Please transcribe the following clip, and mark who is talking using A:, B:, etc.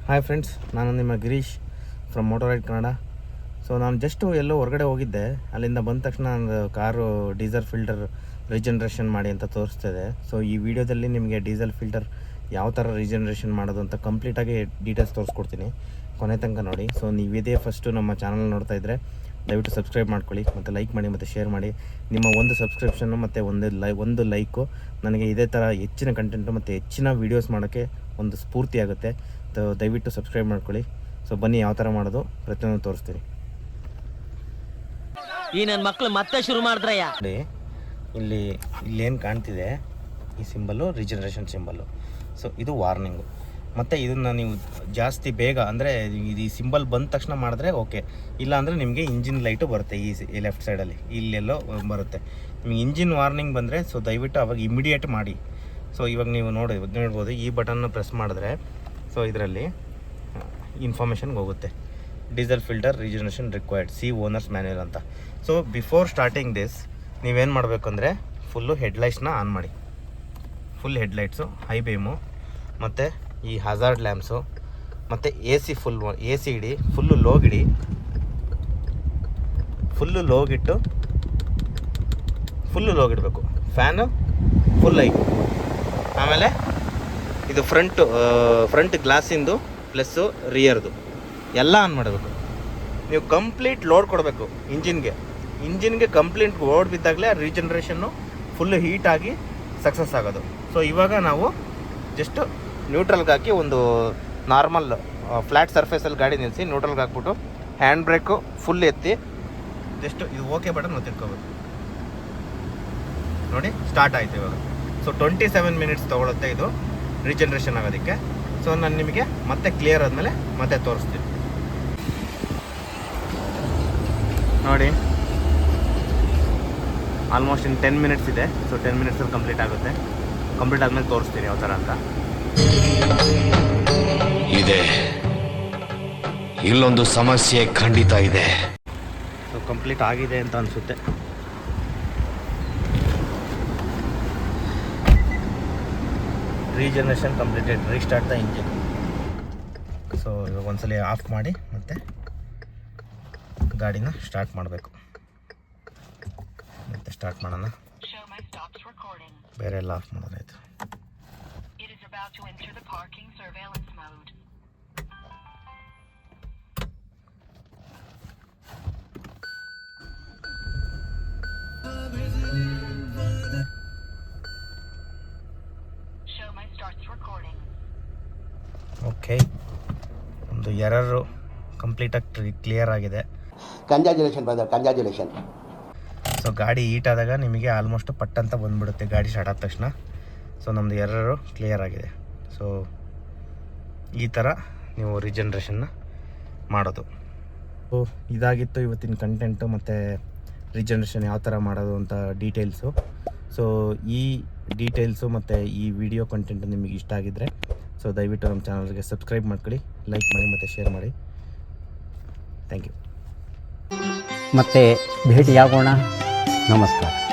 A: Hi friends, ನಾನು ನಿಮ್ಮ Girish from motor ride Kannada. So ನಾನು ಜಸ್ಟು ಎಲ್ಲೋ ಹೊರಗಡೆ ಹೋಗಿದ್ದೆ. ಅಲ್ಲಿಂದ ಬಂದ ತಕ್ಷಣ ನಾನು ಕಾರು ಡೀಸೆಲ್ ಫಿಲ್ಟರ್ ರೀಜನ್ರೇಷನ್ ಮಾಡಿ ಅಂತ ತೋರಿಸ್ತಿದೆ. ಸೊ ಈ ವಿಡಿಯೋದಲ್ಲಿ ನಿಮಗೆ ಡೀಸೆಲ್ ಫಿಲ್ಟರ್ ಯಾವ ಥರ ರೀಜನ್ರೇಷನ್ ಮಾಡೋದು ಅಂತ ಕಂಪ್ಲೀಟಾಗಿ ಡೀಟೇಲ್ಸ್ ತೋರಿಸ್ಕೊಡ್ತೀನಿ. ಕೊನೆ ತನಕ ನೋಡಿ. ಸೊ ನೀವಿದೇ ಫಸ್ಟು ನಮ್ಮ ಚಾನಲ್ ನೋಡ್ತಾ ಇದ್ದರೆ ದಯವಿಟ್ಟು ಸಬ್ಸ್ಕ್ರೈಬ್ ಮಾಡ್ಕೊಳ್ಳಿ, ಮತ್ತು ಲೈಕ್ ಮಾಡಿ ಮತ್ತು ಶೇರ್ ಮಾಡಿ. ನಿಮ್ಮ ಒಂದು ಸಬ್ಸ್ಕ್ರಿಪ್ಷನ್ನು ಮತ್ತು ಒಂದು ಲೈಕು ನನಗೆ ಇದೇ ಥರ ಹೆಚ್ಚಿನ ಕಂಟೆಂಟು ಮತ್ತು ಹೆಚ್ಚಿನ ವೀಡಿಯೋಸ್ ಮಾಡೋಕ್ಕೆ ಒಂದು ಸ್ಫೂರ್ತಿ ಆಗುತ್ತೆ. ದಯವಿಟ್ಟು ಸಬ್ಸ್ಕ್ರೈಬ್ ಮಾಡ್ಕೊಳ್ಳಿ. ಸೊ ಬನ್ನಿ ಯಾವ ಥರ ಮಾಡೋದು ಪ್ರತಿಯೊಂದು ತೋರಿಸ್ತೀನಿ.
B: ಈ ನನ್ನ ಮಕ್ಕಳು ಮತ್ತೆ ಶುರು ಮಾಡಿದ್ರಯ್ಯ.
A: ನೋಡಿ, ಇಲ್ಲೇನು ಕಾಣ್ತಿದೆ, ಈ ಸಿಂಬಲ್ಲು ರೀಜನರೇಷನ್ ಸಿಂಬಲ್ಲು. ಸೊ ಇದು ವಾರ್ನಿಂಗು. ಮತ್ತು ಇದನ್ನು ನೀವು ಜಾಸ್ತಿ ಬೇಗ ಅಂದರೆ ಇದು ಈ ಸಿಂಬಲ್ ಬಂದ ತಕ್ಷಣ ಮಾಡಿದ್ರೆ ಓಕೆ, ಇಲ್ಲ ಅಂದರೆ ನಿಮಗೆ ಇಂಜಿನ್ ಲೈಟು ಬರುತ್ತೆ. ಈ ಲೆಫ್ಟ್ ಸೈಡಲ್ಲಿ ಇಲ್ಲೆಲ್ಲೋ ಬರುತ್ತೆ. ನಿಮಗೆ ಇಂಜಿನ್ ವಾರ್ನಿಂಗ್ ಬಂದರೆ ಸೊ ದಯವಿಟ್ಟು ಅವಾಗ ಇಮಿಡಿಯೇಟ್ ಮಾಡಿ. ಸೊ ಇವಾಗ ನೀವು ನೋಡ್ಬೋದು, ಈ ಬಟನ್ನ ಪ್ರೆಸ್ ಮಾಡಿದ್ರೆ ಸೊ ಇದರಲ್ಲಿ ಇನ್ಫಾರ್ಮೇಷನ್ಗೆ ಹೋಗುತ್ತೆ. Diesel filter regeneration required, see owner's manual ಅಂತ. ಸೊ ಬಿಫೋರ್ ಸ್ಟಾರ್ಟಿಂಗ್ ದಿಸ್ ನೀವೇನು ಮಾಡಬೇಕು ಅಂದರೆ ಫುಲ್ಲು ಹೆಡ್ಲೈಟ್ಸ್ನ ಆನ್ ಮಾಡಿ. ಫುಲ್ ಹೆಡ್ಲೈಟ್ಸು, ಹೈ ಬೀಮು, ಮತ್ತು ಈ ಹಜಾರ್ಡ್ ಲ್ಯಾಂಪ್ಸು, ಮತ್ತು ಎ ಸಿ ಇಡಿ, ಫುಲ್ಲು ಲೋಗಿಡಬೇಕು. ಫ್ಯಾನು ಫುಲ್ ಐ. ಆಮೇಲೆ ಇದು ಫ್ರಂಟ್ ಗ್ಲಾಸಿಂದು ಪ್ಲಸ್ಸು ರಿಯರ್ದು ಎಲ್ಲ ಆನ್ ಮಾಡಬೇಕು. ನೀವು ಕಂಪ್ಲೀಟ್ ಲೋಡ್ ಕೊಡಬೇಕು ಇಂಜಿನ್ಗೆ ಕಂಪ್ಲೀಟ್ ಲೋಡ್ ಬಿದ್ದಾಗಲೇ ರೀಜನ್ರೇಷನ್ನು ಫುಲ್ಲು ಹೀಟಾಗಿ ಸಕ್ಸಸ್ ಆಗೋದು. ಸೊ ಇವಾಗ ನಾವು ಜಸ್ಟ್ ನ್ಯೂಟ್ರಲ್ಗೆ ಹಾಕಿ ಒಂದು ನಾರ್ಮಲ್ ಫ್ಲ್ಯಾಟ್ ಸರ್ಫೇಸಲ್ಲಿ ಗಾಡಿ ನಿಲ್ಲಿಸಿ ನ್ಯೂಟ್ರಲ್ಗೆ ಹಾಕ್ಬಿಟ್ಟು ಹ್ಯಾಂಡ್ ಬ್ರೇಕು ಫುಲ್ ಎತ್ತಿ ಜಸ್ಟ್ ಇದು ಓಕೆ ಬಟನ್ ಒತ್ತಿಟ್ಕೋಬೇಕು. ನೋಡಿ, ಸ್ಟಾರ್ಟ್ ಆಯಿತು ಇವಾಗ. ಸೊ 27 ಮಿನಿಟ್ಸ್ ತೊಗೊಳುತ್ತೆ ಇದು ರೀಜನ್ರೇಷನ್ ಆಗೋದಕ್ಕೆ. ಸೊ ನಾನು ನಿಮಗೆ ಮತ್ತೆ ಕ್ಲಿಯರ್ ಆದಮೇಲೆ ಮತ್ತೆ ತೋರಿಸ್ತೀನಿ. ನೋಡಿ, ಆಲ್ಮೋಸ್ಟ್ ಇನ್ನು 10 ಮಿನಿಟ್ಸ್ ಇದೆ. ಸೊ 10 ಮಿನಿಟ್ಸಲ್ಲಿ ಕಂಪ್ಲೀಟ್ ಆಗುತ್ತೆ. ಕಂಪ್ಲೀಟ್ ಆದಮೇಲೆ ತೋರಿಸ್ತೀನಿ ಯಾವ ಥರ ಅಂತ.
C: ಇದೆ, ಇಲ್ಲೊಂದು ಸಮಸ್ಯೆ ಖಂಡಿತ ಇದೆ.
A: ಸೊ ಕಂಪ್ಲೀಟ್ ಆಗಿದೆ ಅಂತ ಅನಿಸುತ್ತೆ. Regeneration completed, restart the engine. So ಇವಾಗ ಒಂದ್ಸಲ ಆಫ್ ಮಾಡಿ ಮತ್ತೆ ಗಾಡಿನ ಸ್ಟಾರ್ಟ್ ಮಾಡಬೇಕು. ಮತ್ತೆ ಸ್ಟಾರ್ಟ್ ಮಾಡೋಣ. ಬೇರೆ ಎಲ್ಲ ಆಫ್ ಮಾಡೋದಾಯ್ತು. ಓಕೆ, ಒಂದು ಎರರು ಕಂಪ್ಲೀಟಾಗಿ ಕ್ಲಿಯರ್ ಆಗಿದೆ.
D: ಕಂಗ್ರ್ಯಾಚುಲೇಷನ್.
A: ಸೊ ಗಾಡಿ ಹೀಟ್ ಆದಾಗ ನಿಮಗೆ ಆಲ್ಮೋಸ್ಟ್ ಪಟ್ಟಂತ ಬಂದುಬಿಡುತ್ತೆ ಗಾಡಿ ಸ್ಟಾರ್ಟ್ ಆದ ತಕ್ಷಣ. ಸೊ ನಮ್ಮದು ಎರರು ಕ್ಲಿಯರ್ ಆಗಿದೆ. ಸೊ ಈ ಥರ ನೀವು ರೀಜನ್ರೇಷನ್ನ ಮಾಡೋದು. ಸೊ ಇದಾಗಿತ್ತು ಇವತ್ತಿನ ಕಂಟೆಂಟು ಮತ್ತು ರೀಜನ್ರೇಷನ್ ಯಾವ ಥರ ಮಾಡೋದು ಅಂತ ಡೀಟೇಲ್ಸು. ಸೊ ಈ ಡೀಟೇಲ್ಸು ಮತ್ತು ಈ ವಿಡಿಯೋ ಕಂಟೆಂಟು ನಿಮಗೆ ಇಷ್ಟ ಆಗಿದ್ದರೆ ಸೊ ದಯವಿಟ್ಟು ನಮ್ಮ ಚಾನಲ್ಗೆ ಸಬ್ಸ್ಕ್ರೈಬ್ ಮಾಡ್ಕೊಳ್ಳಿ, ಲೈಕ್ ಮಾಡಿ ಮತ್ತು ಶೇರ್ ಮಾಡಿ. Thank you.
E: ಮತ್ತೆ ಭೇಟಿಯಾಗೋಣ. ನಮಸ್ಕಾರ.